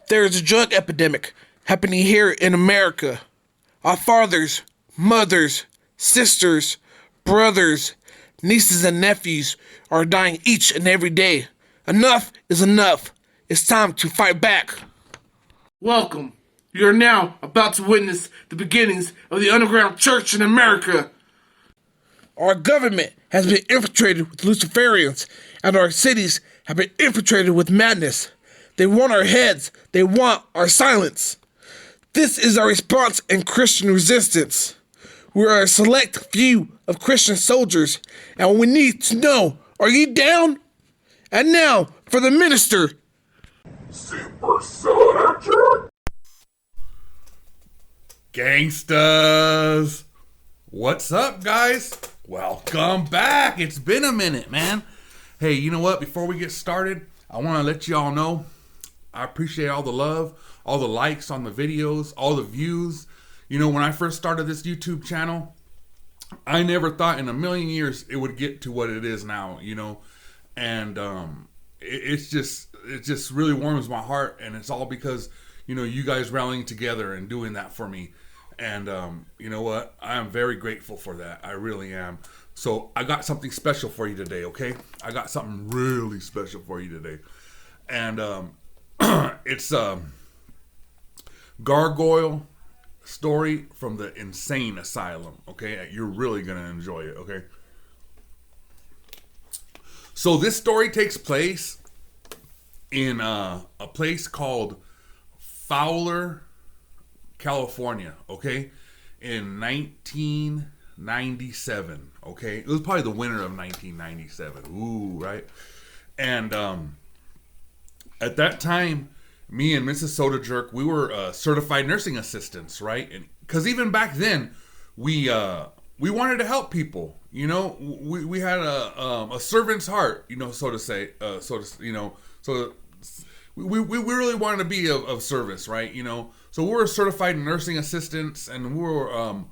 There is a drug epidemic happening here in America. Our fathers, mothers, sisters, brothers, nieces, and nephews are dying each and every day. Enough is enough. It's time to fight back. Welcome. You are now about to witness the beginnings of the underground church in America. Our government has been infiltrated with Luciferians, and our cities have been infiltrated with madness. They want our heads. They want our silence. This is our response in Christian resistance. We are a select few of Christian soldiers, and we need to know, are you down? And now, for the minister. Super Soldier! Gangstas! What's up, guys? Welcome back. It's been a minute, man. Hey, you know what? Before we get started, I want to let you all know I appreciate all the love, all the likes on the videos, all the views. You know, when I first started this YouTube channel, I never thought in a million years it would get to what it is now, you know. And it just really warms my heart, and it's all because, you know, you guys rallying together and doing that for me. And you know what? I am very grateful for that. I really am. So I got something special for you today, okay? I got something really special for you today. And it's Gargoyle story from the Insane Asylum, okay? You're really going to enjoy it, okay? So this story takes place in a place called Fowler, California, okay, in 1997, okay? It was probably the winter of 1997, ooh, right? And at that time, me and Mrs. Soda Jerk, we were certified nursing assistants, right? And because even back then, we wanted to help people, you know? We had a servant's heart, you know, so to say, we really wanted to be of service, right? You know, so we were certified nursing assistants, and we were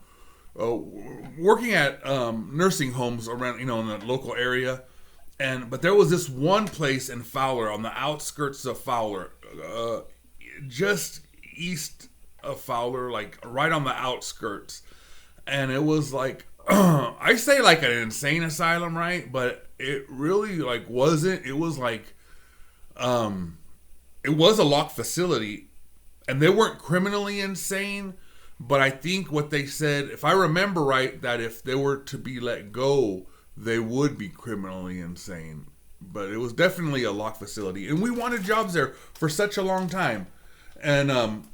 working at nursing homes around, you know, in the local area. But there was this one place in Fowler, on the outskirts of Fowler, just east of Fowler, like right on the outskirts. And it was like, I say like an insane asylum, right? But it really like wasn't. It was like, it was a locked facility, and they weren't criminally insane, but I think what they said, if I remember right, that if they were to be let go, they would be criminally insane. But it was definitely a locked facility, and we wanted jobs there for such a long time, and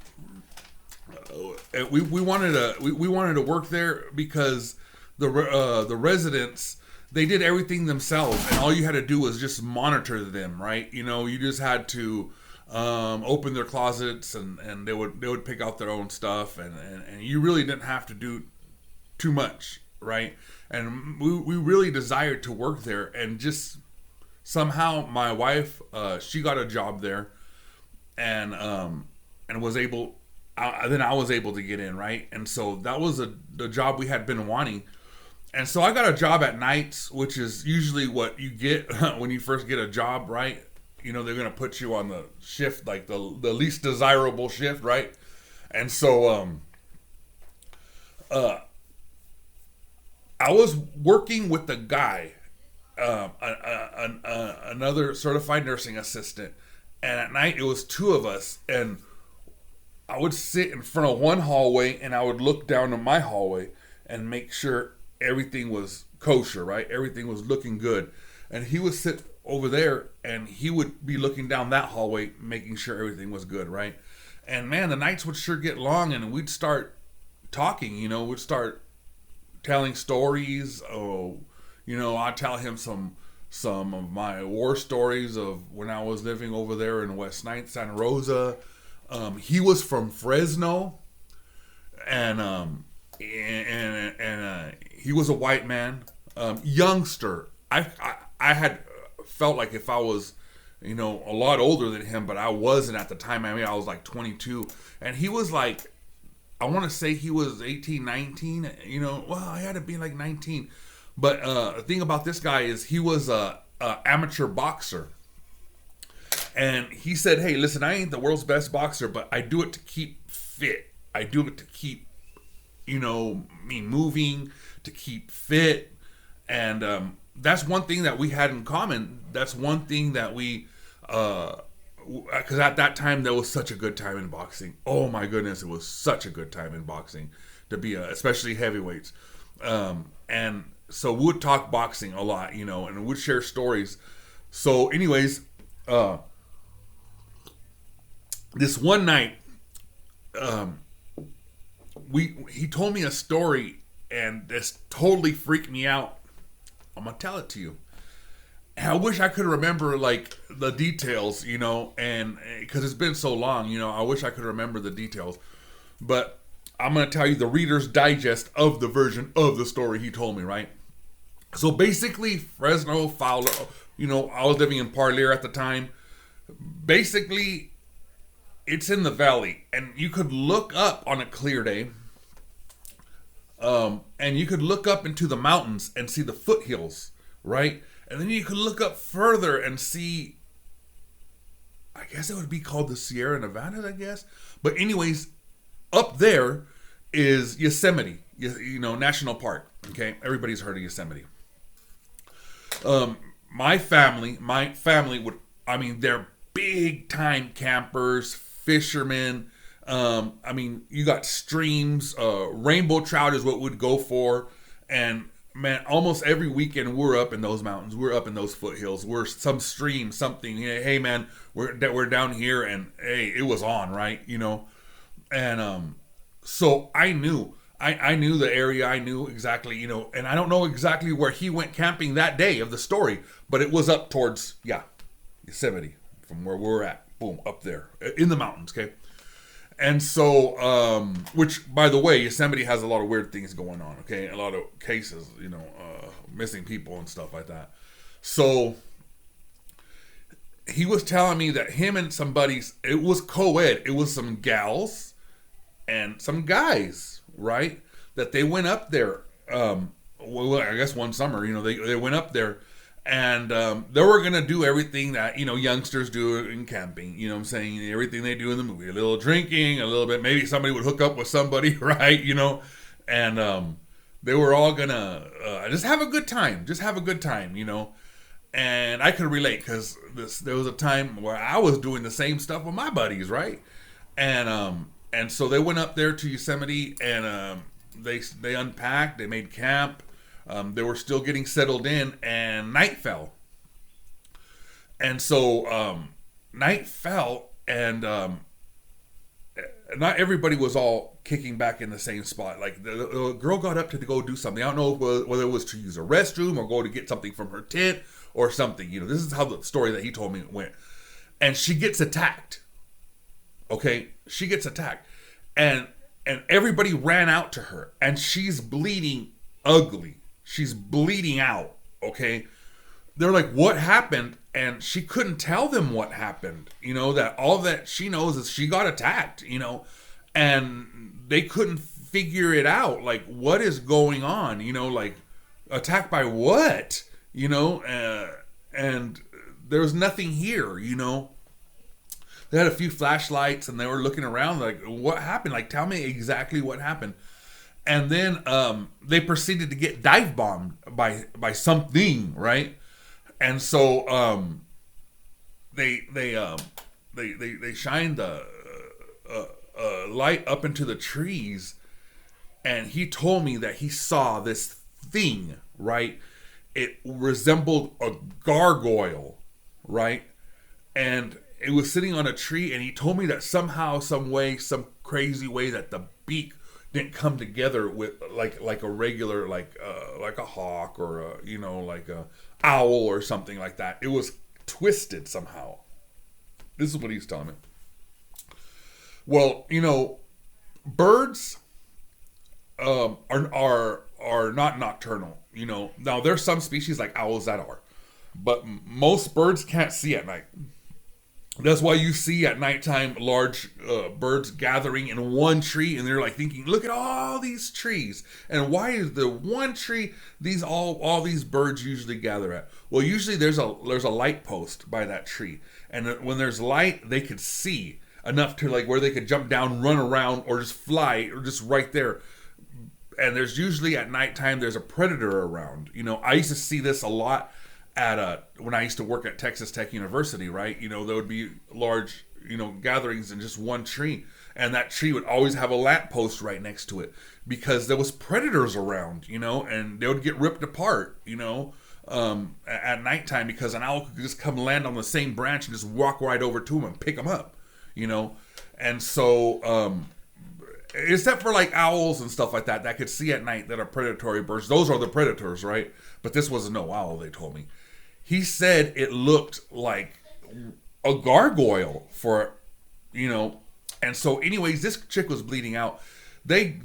we wanted to work there because the residents, they did everything themselves, and all you had to do was just monitor them, right? You know, you just had to open their closets, and they would pick out their own stuff, and you really didn't have to do too much, right? And we really desired to work there, and just somehow my wife, she got a job there, and was able. Then I was able to get in, right? And so that was the job we had been wanting. And so I got a job at nights, which is usually what you get when you first get a job, right? You know, they're going to put you on the shift, like the least desirable shift, right? And so I was working with the guy, another certified nursing assistant. And at night, it was two of us. And I would sit in front of one hallway, and I would look down to my hallway and make sure everything was kosher, right? Everything was looking good. And he would sit over there, and he would be looking down that hallway, making sure everything was good, right? And man, the nights would sure get long, and we'd start talking, you know, we'd start telling stories. Oh, you know, I'd tell him some of my war stories of when I was living over there in West Ninth, Santa Rosa. He was from Fresno, and he was a white man, youngster. I had felt like if I was, you know, a lot older than him, but I wasn't at the time. I mean, I was like 22, and he was like, I want to say he was 18, 19, you know, well, I had to be like 19. But the thing about this guy is he was a amateur boxer. And he said, hey, listen, I ain't the world's best boxer, but I do it to keep fit. I do it to keep, me moving, to keep fit. And that's one thing that we had in common. That's one thing that we, because at that time, there was such a good time in boxing. Oh my goodness, it was such a good time in boxing to be, especially heavyweights. And so we would talk boxing a lot, and we'd share stories. So anyways, this one night, he told me a story, and this totally freaked me out. I'm gonna tell it to you. And I wish I could remember like the details, and because it's been so long, I wish I could remember the details. But I'm gonna tell you the Reader's Digest of the version of the story he told me, right? So basically, Fresno, Fowler, I was living in Parlier at the time. Basically, it's in the valley, and you could look up on a clear day, and you could look up into the mountains and see the foothills, right? And then you could look up further and see, I guess it would be called the Sierra Nevadas, I guess. But anyways, up there is Yosemite, National Park. Okay, everybody's heard of Yosemite. My family would, they're big time campers, fishermen. You got streams, rainbow trout is what we'd go for. And man, almost every weekend we're up in those mountains. We're up in those foothills. We're some stream, something. Hey man, we're down here, and hey, it was on, right? And so I knew the area. I knew exactly, and I don't know exactly where he went camping that day of the story, but it was up towards, Yosemite, from where we're at. Boom, up there in the mountains, okay? And so, which, by the way, Yosemite has a lot of weird things going on, okay? A lot of cases, missing people and stuff like that. So, he was telling me that him and some buddies, it was co-ed. It was some gals and some guys, right? That they went up there, I guess one summer, they went up there. And they were going to do everything that, youngsters do in camping. You know what I'm saying? Everything they do in the movie. A little drinking, a little bit. Maybe somebody would hook up with somebody, right? And they were all going to just have a good time. Just have a good time, And I could relate because there was a time where I was doing the same stuff with my buddies, right? And so they went up there to Yosemite, and they unpacked. They made camp. They were still getting settled in, and night fell. And so night fell, and not everybody was all kicking back in the same spot. Like the girl got up to go do something. I don't know whether it was to use a restroom or go to get something from her tent or something. This is how the story that he told me went. And she gets attacked. Okay, she gets attacked, and everybody ran out to her, and she's bleeding ugly. She's bleeding out, okay? They're like, what happened? And she couldn't tell them what happened. That all that she knows is she got attacked, and they couldn't figure it out. Like, what is going on? Like, attacked by what? And there's nothing here, They had a few flashlights, and they were looking around like, what happened? Like, tell me exactly what happened. And then they proceeded to get dive bombed by something, right? And so they shined a light up into the trees, and he told me that he saw this thing, right? It resembled a gargoyle, right? And it was sitting on a tree, and he told me that somehow, some way, some crazy way, that the beak didn't come together with like a regular like a hawk or like a owl or something like that. It was twisted somehow. This is what he's telling me. Well, birds are not nocturnal. Now there's some species like owls that are, but most birds can't see at night. That's why you see at nighttime large birds gathering in one tree, and they're like thinking, "Look at all these trees, and why is the one tree these all these birds usually gather at?" Well, usually there's a light post by that tree, and when there's light, they could see enough to like where they could jump down, run around, or just fly, or just right there. And there's usually at nighttime there's a predator around. I used to see this a lot at when I used to work at Texas Tech University, right? There would be large, gatherings in just one tree, and that tree would always have a lamppost right next to it because there was predators around, and they would get ripped apart, at nighttime because an owl could just come land on the same branch and just walk right over to them and pick them up, and so except for like owls and stuff like that could see at night that are predatory birds. Those are the predators, right? But this was no owl, they told me. He said it looked like a gargoyle and so anyways, this chick was bleeding out. They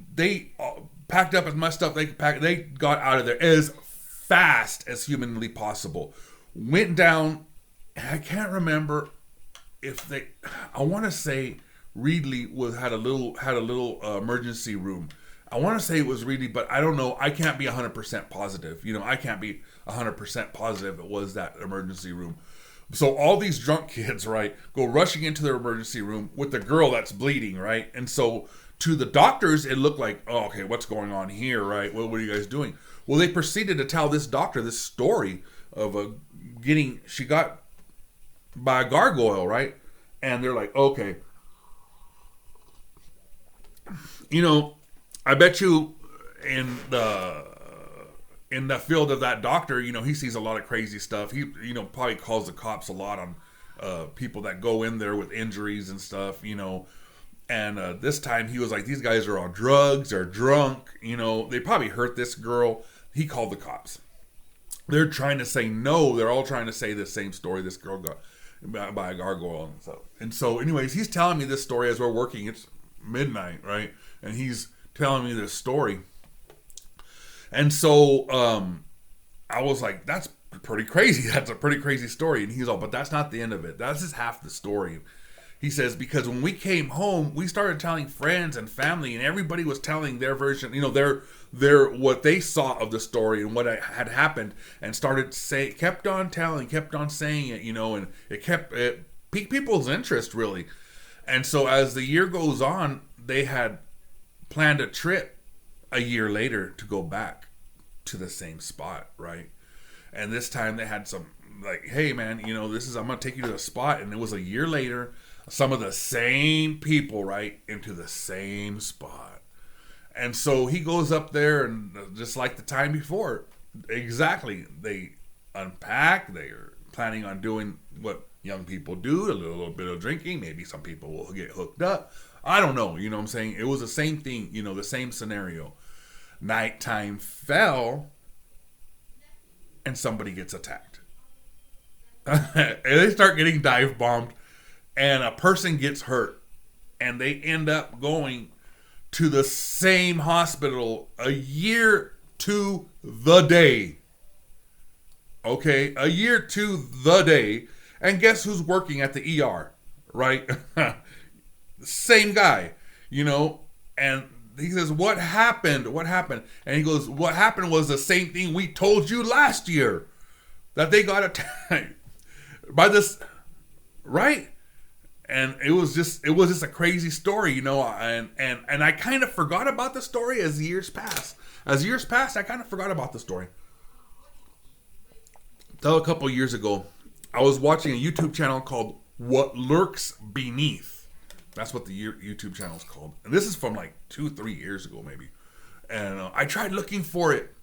packed up as much stuff they could pack. They got out of there as fast as humanly possible. Went down, and I can't remember if I want to say Reedley had a little emergency room. I want to say it was Reedley, but I don't know. I can't be 100% positive. I can't be 100% positive it was that emergency room. So all these drunk kids, right, go rushing into their emergency room with the girl that's bleeding, right? And so to the doctors, it looked like, oh, okay, what's going on here, right? What are you guys doing? Well, they proceeded to tell this doctor this story of she got by a gargoyle, right? And they're like, okay. I bet you in the field of that doctor, he sees a lot of crazy stuff. He, probably calls the cops a lot on people that go in there with injuries and stuff, And this time he was like, these guys are on drugs, they're drunk, they probably hurt this girl. He called the cops. They're trying to say no. They're all trying to say the same story. This girl got by a gargoyle and so anyways, he's telling me this story as we're working. It's midnight, right? And he's telling me this story. And so I was like, that's pretty crazy. That's a pretty crazy story. And he's all, but that's not the end of it. That's just half the story. He says, because when we came home, we started telling friends and family, and everybody was telling their version, their what they saw of the story and what had happened, and kept on telling, kept on saying it, and it piqued people's interest, really. And so as the year goes on, they had planned a trip a year later to go back to the same spot, right? And this time they had some like, hey man, I'm gonna take you to the spot. And it was a year later, some of the same people, right, into the same spot. And so he goes up there, and just like the time before, exactly, they unpack. They are planning on doing what young people do, a little bit of drinking. Maybe some people will get hooked up. I don't know, what I'm saying? It was the same thing, the same scenario. Nighttime fell, and somebody gets attacked. And they start getting dive bombed, and a person gets hurt, and they end up going to the same hospital a year to the day. Okay, a year to the day. And guess who's working at the ER, right? Same guy, and he says, what happened? What happened? And he goes, what happened was the same thing we told you last year, that they got attacked by this, right? And it was just a crazy story, and I kind of forgot about the story as years passed. As years passed, I kind of forgot about the story. Until a couple years ago, I was watching a YouTube channel called What Lurks Beneath. That's what the YouTube channel is called. And this is from like 2-3 years ago, maybe. And I tried looking for it.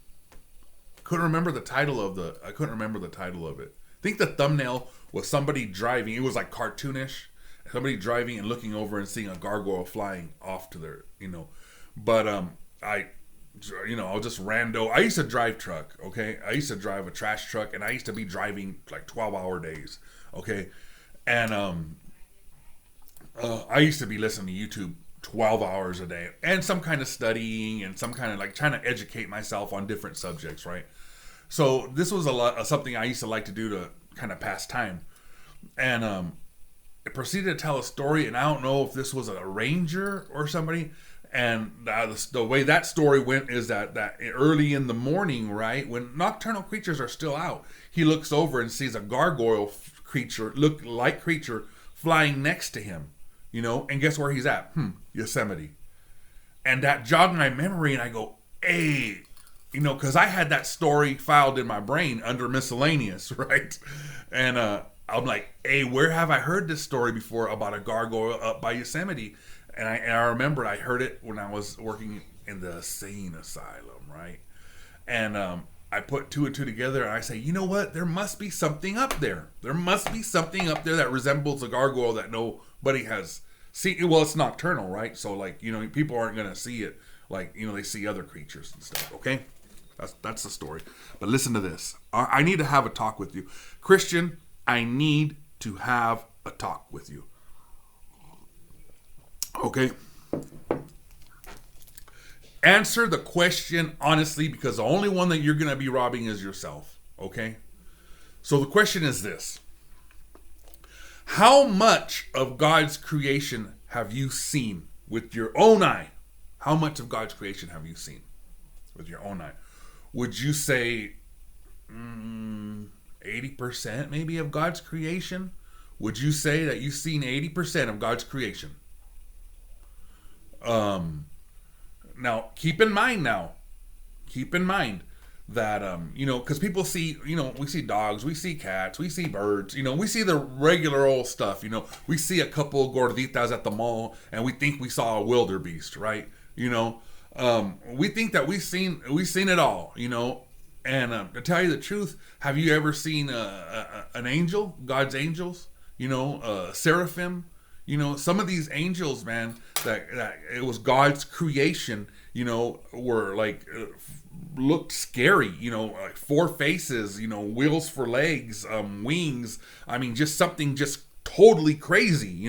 Couldn't remember the title of it. I think the thumbnail was somebody driving. It was like cartoonish. Somebody driving and looking over and seeing a gargoyle flying off to their, But I was just rando. I used to drive truck, okay? I used to drive a trash truck, and I used to be driving like 12-hour days, okay? And I used to be listening to YouTube 12 hours a day, and some kind of studying and some kind of like trying to educate myself on different subjects, right? So this was something I used to like to do to kind of pass time. And it proceeded to tell a story, and I don't know if this was a ranger or somebody. And the way that story went is that early in the morning, right, when nocturnal creatures are still out, he looks over and sees a gargoyle creature flying next to him, and guess where he's at? Yosemite. And that jogged my memory, and I go, hey, because I had that story filed in my brain under miscellaneous, right? And I'm like, hey, where have I heard this story before about a gargoyle up by Yosemite? And I remember I heard it when I was working in the Insane Asylum, right? And I put two and two together, and I say, you know what? There must be something up there. There must be something up there that resembles a gargoyle that nobody has seen. Well, it's nocturnal, right? So, like, people aren't going to see it like, they see other creatures and stuff, okay? That's the story. But listen to this. I need to have a talk with you. Christian, I need to have a talk with you. Okay. Answer the question honestly, because the only one that you're going to be robbing is yourself. Okay. So the question is this: how much of God's creation have you seen with your own eye? How much of God's creation have you seen with your own eye? Would you say 80% maybe of God's creation? Would you say that you've seen 80% of God's creation? Now keep in mind that because people see, we see dogs, we see cats, we see birds, we see the regular old stuff. We see a couple gorditas at the mall, and we think we saw a wildebeest, right? We think that we've seen it all, and to tell you the truth, have you ever seen an angel, God's angels, seraphim? Some of these angels, man, that it was God's creation, were like looked scary, like four faces, wheels for legs, wings. I mean, just something just totally crazy,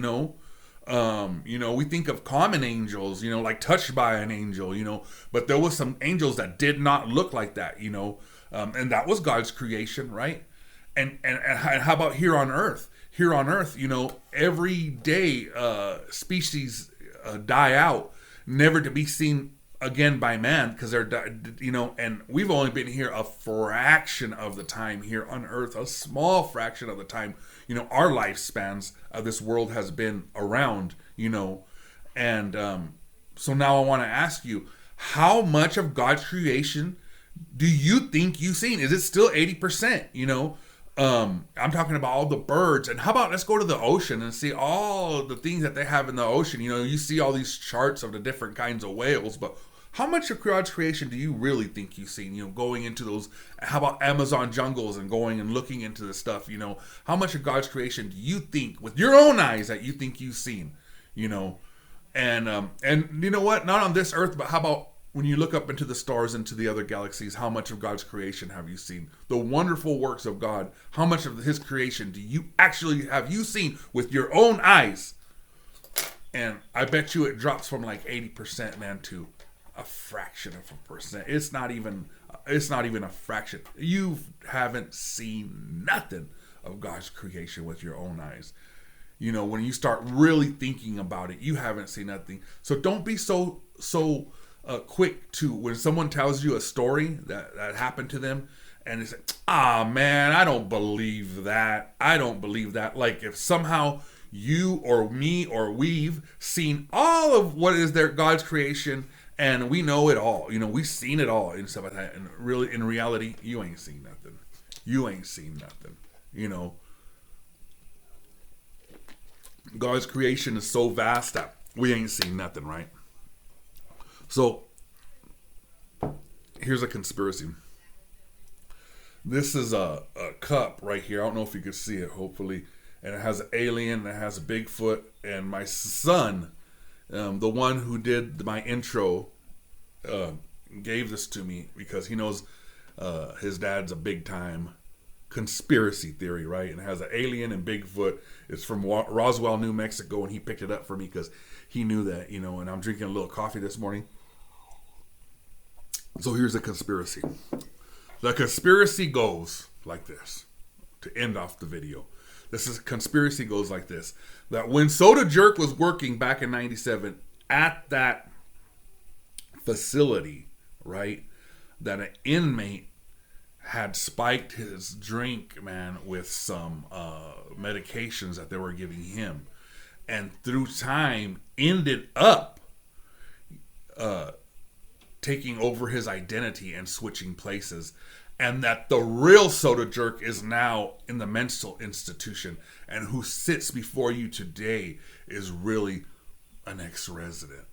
we think of common angels, like touched by an angel, but there was some angels that did not look like that, and that was God's creation, right? And how about here on earth? Here on earth, every day species die out, never to be seen again by man, because they're, and we've only been here a fraction of the time here on earth, a small fraction of the time, our lifespans of this world has been around, and so now I want to ask you, how much of God's creation do you think you've seen? Is it still 80%, I'm talking about all the birds. And how about let's go to the ocean and see all the things that they have in the ocean. You see all these charts of the different kinds of whales, but how much of God's creation do you really think you've seen? Going into those, how about Amazon jungles and going and looking into the stuff, how much of God's creation do you think with your own eyes that you think you've seen, and you know what, not on this earth, but how about when you look up into the stars, into the other galaxies, how much of God's creation have you seen? The wonderful works of God, how much of his creation do you actually have you seen with your own eyes? And I bet you it drops from like 80%, man, to a fraction of a percent. It's not even a fraction. You haven't seen nothing of God's creation with your own eyes. When you start really thinking about it, you haven't seen nothing. So don't be so quick to, when someone tells you a story that happened to them, and they say, man, I don't believe that. Like if somehow you or me or we've seen all of what is there, God's creation, and we know it all, we've seen it all and stuff like that. And really, in reality, you ain't seen nothing. God's creation is so vast that we ain't seen nothing, right? So, here's a conspiracy. This is a cup right here. I don't know if you can see it, hopefully. And it has an alien, it has a Bigfoot. And my son, the one who did my intro, gave this to me because he knows his dad's a big-time conspiracy theory, right? And it has an alien and Bigfoot. It's from Roswell, New Mexico, and he picked it up for me because he knew that, and I'm drinking a little coffee this morning. So here's the conspiracy. The conspiracy goes like this, to end off the video. This is conspiracy goes like this: that when Soda Jerk was working back in '97 at that facility, right, that an inmate had spiked his drink, man, with some medications that they were giving him, and through time ended up taking over his identity and switching places, and that the real Soda Jerk is now in the mental institution, and who sits before you today is really an ex-resident.